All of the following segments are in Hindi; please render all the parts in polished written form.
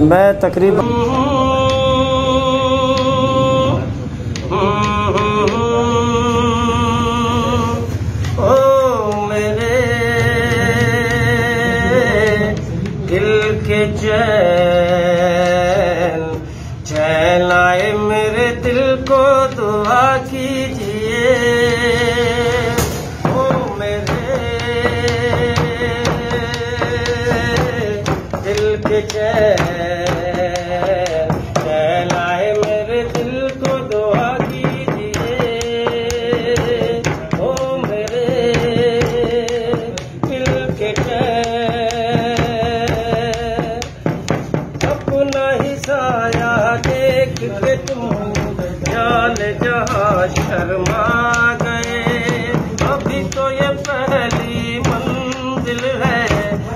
मैं तकरीबन चैन आए मेरे दिल को दुआ कीजिए, ओ मेरे दिल के चैन आए मेरे दिल को दुआ कीजिए, ओ मेरे दिल के अपना ही साया देख के तुम जान जहाँ शर्मा गए। अभी तो ये पहली मंजिल है,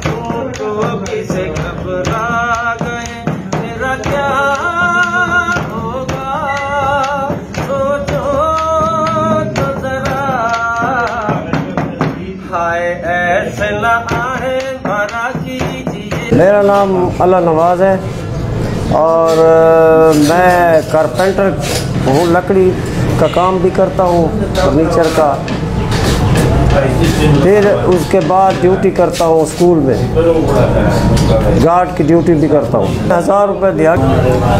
तुम तो अभी से घबरा गए। मेरा क्या होगा सोचो तो जरा, हाय ऐसे न आए भरा कीजिए। मेरा नाम अल्लाह नवाज है और मैं कारपेंटर हूँ, लकड़ी का काम भी करता हूँ, फर्नीचर का। फिर उसके बाद ड्यूटी करता हूँ स्कूल में, गार्ड की ड्यूटी भी करता हूँ। 1000 रुपये दिया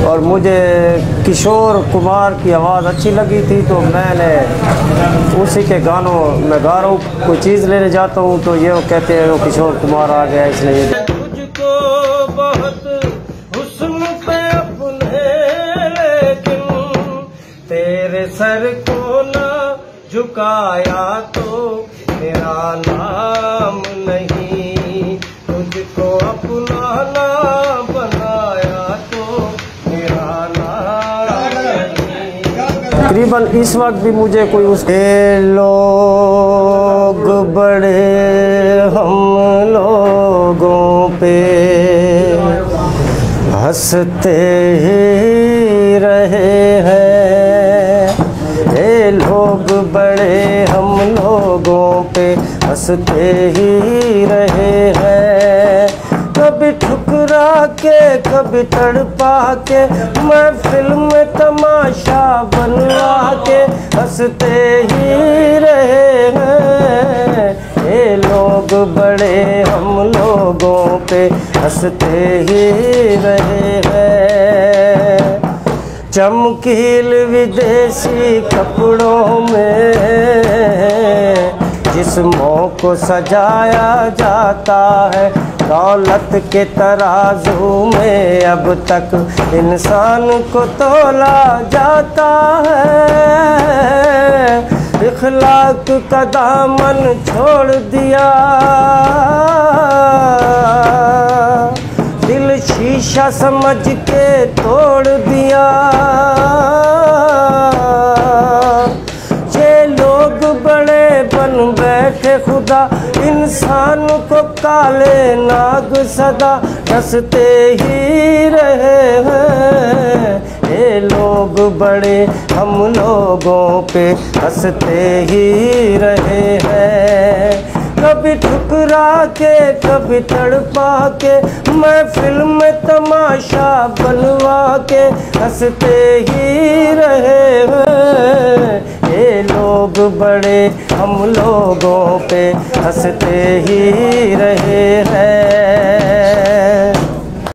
और मुझे किशोर कुमार की आवाज़ अच्छी लगी थी तो मैंने उसी के गानों में गा रहा हूँ। कोई चीज़ लेने जाता हूँ तो ये वो कहते हैं वो किशोर कुमार आ गया, इसलिए तुझको बहुत हुस्न पे अपने, लेकिन तेरे सर को ना झुकाया तो मेरा नाम नहीं। तुझको अपना ना बनाया तो मेरा नाम नहीं। तकरीबन इस वक्त भी मुझे कोई उसके लोग बड़े हम लोगों पे हंसते ही रहे हैं, ये लोग बड़े हम लोगों पे हंसते ही रहे हैं। कभी ठुकरा के कभी तड़पा के महफिल में तमाशा बनवा के हंसते ही रहे हैं, ये लोग बड़े हम लोगों पे हंसते ही रहे हैं। चमकील विदेशी कपड़ों में जिस्मों को सजाया जाता है, दौलत के तराजू में अब तक इंसान को तोला जाता है। इखलाक का दामन छोड़ दिया, दिल शीशा समझ के तोड़ दिया। ये लोग बड़े बन बैठे खुदा, इंसान को काले नाग सदा हंसते ही रहे हैं, ये लोग बड़े हम लोगों पे हंसते ही रहे हैं। कभी ठुकरा के कभी तड़पा के महफिल में तमाशा बनवा के हंसते ही रहे हैं, ये लोग बड़े हम लोगों पे हंसते ही रहे हैं।